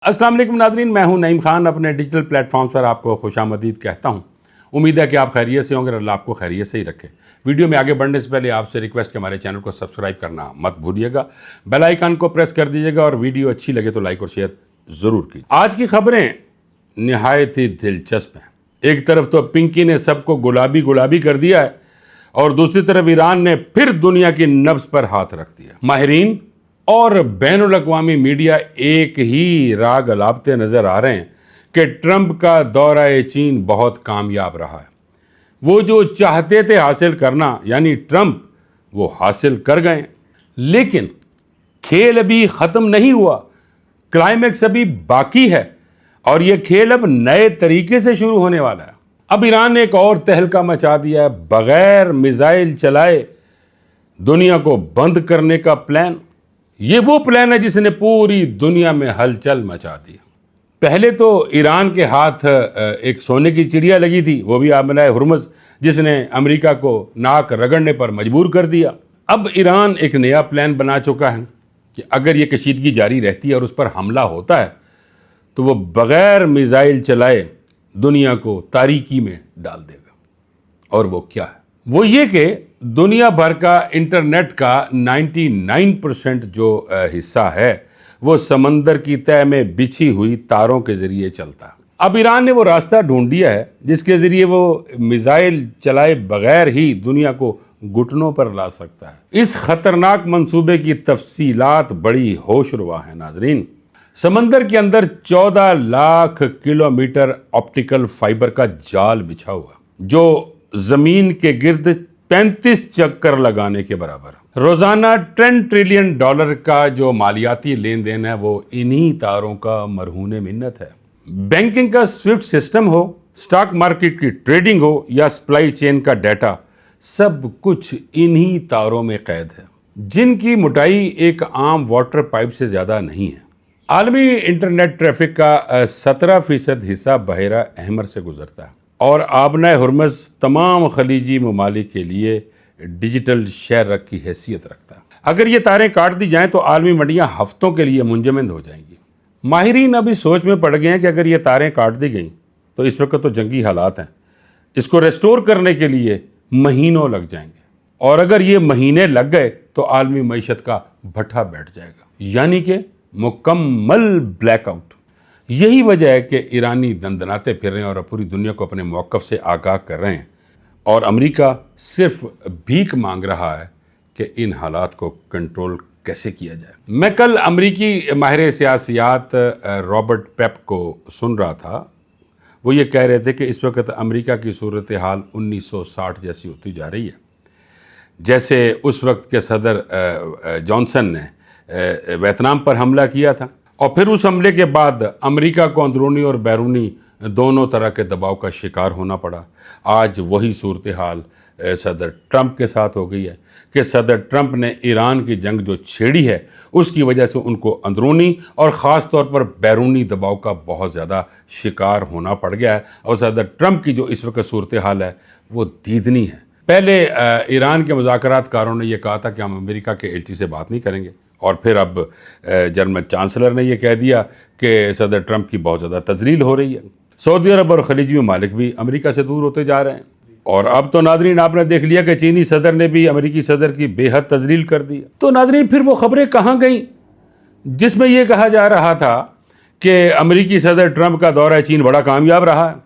अस्सलाम वालेकुम नाज़रीन, मैं हूं नईम खान। अपने डिजिटल प्लेटफॉर्म्स पर आपको खुशामदीद कहता हूं। उम्मीद है कि आप खैरियत से होंगे और अल्लाह आपको खैरियत से ही रखे। वीडियो में आगे बढ़ने से पहले आपसे रिक्वेस्ट कि हमारे चैनल को सब्सक्राइब करना मत भूलिएगा, बेल आइकन को प्रेस कर दीजिएगा और वीडियो अच्छी लगे तो लाइक और शेयर ज़रूर कीजिए। आज की खबरें नहायत ही दिलचस्प हैं। एक तरफ तो पिंकी ने सबको गुलाबी गुलाबी कर दिया है और दूसरी तरफ ईरान ने फिर दुनिया की नब्ज़ पर हाथ रख दिया। माहिरीन और बैनुल अक़वामी मीडिया एक ही राग अलापते नजर आ रहे हैं कि ट्रंप का दौरा चीन बहुत कामयाब रहा है। वो जो चाहते थे हासिल करना, यानी ट्रंप, वो हासिल कर गए। लेकिन खेल अभी ख़त्म नहीं हुआ, क्लाइमैक्स अभी बाकी है और ये खेल अब नए तरीके से शुरू होने वाला है। अब ईरान ने एक और तहलका मचा दिया है। बगैर मिसाइल चलाए दुनिया को बंद करने का प्लान। ये वो प्लान है जिसने पूरी दुनिया में हलचल मचा दी। पहले तो ईरान के हाथ एक सोने की चिड़िया लगी थी, वो भी आमलाए हुर्मुज़, जिसने अमेरिका को नाक रगड़ने पर मजबूर कर दिया। अब ईरान एक नया प्लान बना चुका है कि अगर ये कशीदगी जारी रहती है और उस पर हमला होता है तो वो बगैर मिसाइल चलाए दुनिया को तारीकी में डाल देगा। और वो क्या है? वो ये कि दुनिया भर का इंटरनेट का 99% जो हिस्सा है वो समंदर की तह में बिछी हुई तारों के जरिए चलता है। अब ईरान ने वो रास्ता ढूंढ दिया है जिसके जरिए वो मिसाइल चलाए बगैर ही दुनिया को घुटनों पर ला सकता है। इस खतरनाक मंसूबे की तफसीलात बड़ी होशरुबा है नाजरीन। समंदर के अंदर 14 लाख किलोमीटर ऑप्टिकल फाइबर का जाल बिछा हुआ जो जमीन के गिर्द 35 चक्कर लगाने के बराबर। रोजाना $10 ट्रिलियन का जो मालियाती लेन देन है वो इन्हीं तारों का मरहून मिन्नत है। बैंकिंग का स्विफ्ट सिस्टम हो, स्टॉक मार्केट की ट्रेडिंग हो या सप्लाई चेन का डाटा, सब कुछ इन्हीं तारों में कैद है, जिनकी मोटाई एक आम वाटर पाइप से ज्यादा नहीं है। आलमी इंटरनेट ट्रैफिक का 17% हिस्सा बहरा अहमर से गुजरता है और आबनाए हुर्मुज़ तमाम खलीजी ममालिक के लिए डिजिटल शहर की हैसियत रखता है। अगर ये तारें काट दी जाएं तो आलमी मंडियां हफ्तों के लिए मुंजमद हो जाएंगी। माहिरीन अभी सोच में पड़ गए हैं कि अगर ये तारें काट दी गई तो इस वक्त तो जंगी हालात हैं, इसको रेस्टोर करने के लिए महीनों लग जाएंगे और अगर ये महीने लग गए तो आलमी मईशत का भट्ठा बैठ जाएगा, यानी कि मुकम्मल ब्लैकआउट। यही वजह है कि ईरानी दंदनाते फिर रहे हैं और पूरी दुनिया को अपने मौक़िफ़ से आगाह कर रहे हैं और अमेरिका सिर्फ भीख मांग रहा है कि इन हालात को कंट्रोल कैसे किया जाए। मैं कल अमेरिकी माहिर सियासियात रॉबर्ट पेप को सुन रहा था। वो ये कह रहे थे कि इस वक्त अमेरिका की सूरत हाल 1960 जैसी होती जा रही है, जैसे उस वक्त के सदर जॉनसन ने वियतनाम पर हमला किया था और फिर उस हमले के बाद अमेरिका को अंदरूनी और बैरूनी दोनों तरह के दबाव का शिकार होना पड़ा। आज वही सूरत हाल सदर ट्रंप के साथ हो गई है कि सदर ट्रंप ने ईरान की जंग जो छेड़ी है उसकी वजह से उनको अंदरूनी और ख़ास तौर पर बैरूनी दबाव का बहुत ज़्यादा शिकार होना पड़ गया है और सदर ट्रंप की जो इस वक्त सूरत हाल है वो दीदनी है। पहले ईरान के मुज़ाकरातकारों ने यह कहा था कि हम अमेरिका के एलची से बात नहीं करेंगे और फिर अब जर्मन चांसलर ने यह कह दिया कि सदर ट्रंप की बहुत ज़्यादा तजलील हो रही है। सऊदी अरब और खलीजी ममालिक भी अमेरिका से दूर होते जा रहे हैं और अब तो नाजरीन आपने देख लिया कि चीनी सदर ने भी अमेरिकी सदर की बेहद तजलील कर दी। तो नाजरीन फिर वो खबरें कहाँ गईं जिसमें यह कहा जा रहा था कि अमेरिकी सदर ट्रंप का दौरा चीन बड़ा कामयाब रहा है।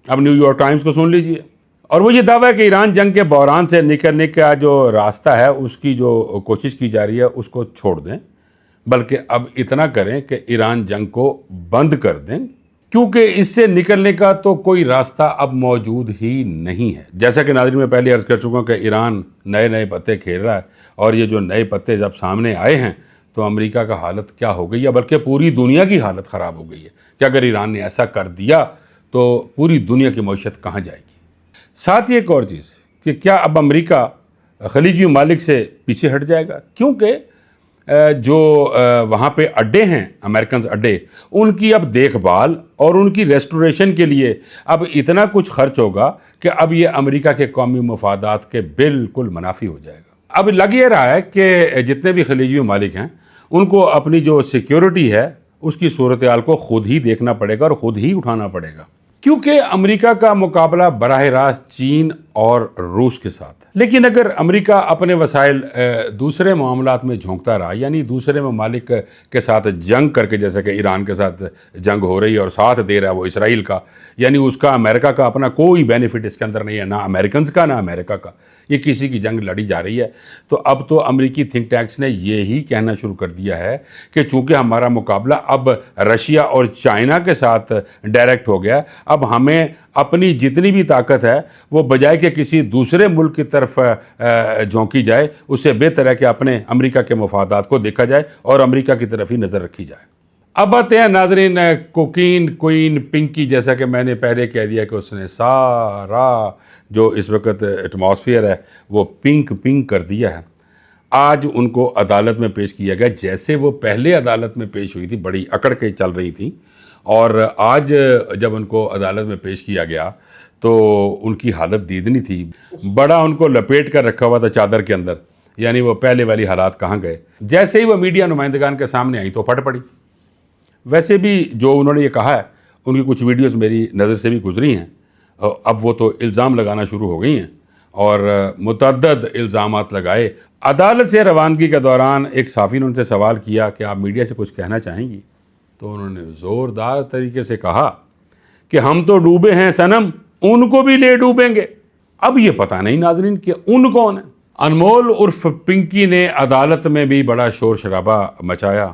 अब न्यूयॉर्क टाइम्स को सुन लीजिए और वो ये दावा है कि ईरान जंग के बहरान से निकलने का जो रास्ता है उसकी जो कोशिश की जा रही है उसको छोड़ दें, बल्कि अब इतना करें कि ईरान जंग को बंद कर दें, क्योंकि इससे निकलने का तो कोई रास्ता अब मौजूद ही नहीं है। जैसा कि नाज़रीन मैं पहले अर्ज़ कर चुका हूँ कि ईरान नए नए पत्ते खेल रहा है और ये जो नए पत्ते जब सामने आए हैं तो अमेरिका का हालत क्या हो गई है, बल्कि पूरी दुनिया की हालत ख़राब हो गई है कि अगर ईरान ने ऐसा कर दिया तो पूरी दुनिया की मईशत कहाँ जाएगी। साथ ही एक और चीज़ कि क्या अब अमेरिका खलीजी ममालिक से पीछे हट जाएगा, क्योंकि जो वहाँ पे अड्डे हैं, अमेरिकन अड्डे, उनकी अब देखभाल और उनकी रेस्टोरेशन के लिए अब इतना कुछ खर्च होगा कि अब ये अमेरिका के कौमी मफादात के बिल्कुल मुनाफी हो जाएगा। अब लग ये रहा है कि जितने भी खलीजी ममालिक हैं उनको अपनी जो सिक्योरिटी है उसकी सूरत हाल को खुद ही देखना पड़ेगा और खुद ही उठाना पड़ेगा, क्योंकि अमेरिका का मुकाबला बराह रास्त चीन और रूस के साथ है। लेकिन अगर अमेरिका अपने वसाइल दूसरे मामलात में झोंकता रहा, यानी दूसरे ममालिक के साथ जंग करके, जैसे कि ईरान के साथ जंग हो रही है और साथ दे रहा है वो इसराइल का, यानी उसका अमेरिका का अपना कोई बेनिफिट इसके अंदर नहीं है, ना अमेरिकन का ना अमेरिका का, ये किसी की जंग लड़ी जा रही है। तो अब तो अमेरिकी थिंक टैंक्स ने ये ही कहना शुरू कर दिया है कि चूंकि हमारा मुकाबला अब रशिया और चाइना के साथ डायरेक्ट हो गया, अब हमें अपनी जितनी भी ताकत है वो बजाय कि किसी दूसरे मुल्क की तरफ झोंकी जाए, उससे बेहतर है कि अपने अमेरिका के मफादात को देखा जाए और अमेरिका की तरफ ही नज़र रखी जाए। अब आते हैं नाजरीन कोकीन क्वीन पिंकी, जैसा कि मैंने पहले कह दिया कि उसने सारा जो इस वक्त एटमॉस्फेयर है वो पिंक पिंक कर दिया है। आज उनको अदालत में पेश किया गया, जैसे वो पहले अदालत में पेश हुई थी बड़ी अकड़ के चल रही थी, और आज जब उनको अदालत में पेश किया गया तो उनकी हालत दीदनी थी। बड़ा उनको लपेट कर रखा हुआ था चादर के अंदर, यानी वो पहले वाली हालात कहाँ गए। जैसे ही वो मीडिया नुमाइंदगान के सामने आई तो फट पड़ी। वैसे भी जो उन्होंने ये कहा है, उनकी कुछ वीडियोस मेरी नज़र से भी गुजरी हैं। अब वो तो इल्ज़ाम लगाना शुरू हो गई हैं और मुतअद्दद इल्ज़ामात लगाए। अदालत से रवानगी के दौरान एक साफ़ी ने उनसे सवाल किया कि आप मीडिया से कुछ कहना चाहेंगी, तो उन्होंने ज़ोरदार तरीके से कहा कि हम तो डूबे हैं सनम, उनको भी ले डूबेंगे। अब ये पता नहीं नाजरीन कि उन कौन है। अनमोल उर्फ पिंकी ने अदालत में भी बड़ा शोर शराबा मचाया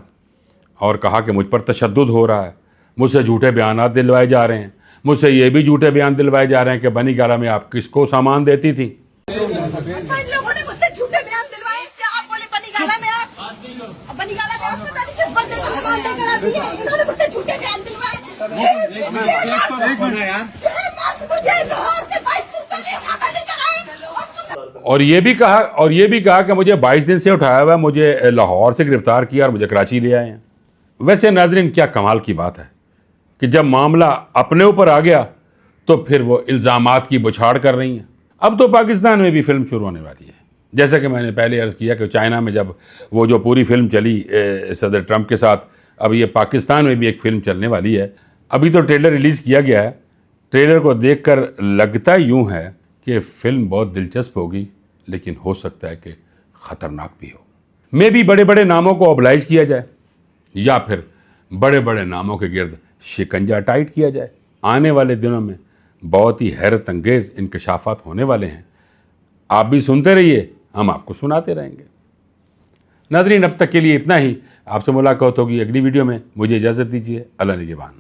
और कहा कि मुझ पर तशद्दुद हो रहा है, मुझसे झूठे बयान दिलवाए जा रहे हैं, मुझसे ये भी झूठे बयान दिलवाए जा रहे हैं कि बनी गाला में आप किसको सामान देती थी। अच्छा, इन लोगों ने मुझसे झूठे बयान दिलवाए, इससे आप बोले बनी गाला में आप पता नहीं किस बंदे को सामान देकर आती है। इन्होंने मुझसे झूठे बयान दिलवाए। मुझे लाहौर से 22 दिन पहले उठा लेकर आए और ये भी कहा कि मुझे 22 दिन से उठाया हुआ, मुझे लाहौर से गिरफ्तार किया और मुझे कराची ले आए हैं। वैसे नाजरीन क्या कमाल की बात है कि जब मामला अपने ऊपर आ गया तो फिर वो इल्ज़ामात की बुछाड़ कर रही हैं। अब तो पाकिस्तान में भी फिल्म शुरू होने वाली है। जैसा कि मैंने पहले अर्ज़ किया कि चाइना में जब वो जो पूरी फिल्म चली सदर ट्रंप के साथ, अब ये पाकिस्तान में भी एक फ़िल्म चलने वाली है। अभी तो ट्रेलर रिलीज़ किया गया है। ट्रेलर को देखकर लगता यूँ है कि फ़िल्म बहुत दिलचस्प होगी, लेकिन हो सकता है कि ख़तरनाक भी हो। मे भी बड़े बड़े नामों को ऑबलाइज किया जाए या फिर बड़े बड़े नामों के गिर्द शिकंजा टाइट किया जाए। आने वाले दिनों में बहुत ही हैरत अंगेज़ इंकशाफात होने वाले हैं। आप भी सुनते रहिए, हम आपको सुनाते रहेंगे। नाज़रीन अब तक के लिए इतना ही। आपसे मुलाकात होगी अगली वीडियो में। मुझे इजाज़त दीजिए। अल्लाह निगहबान।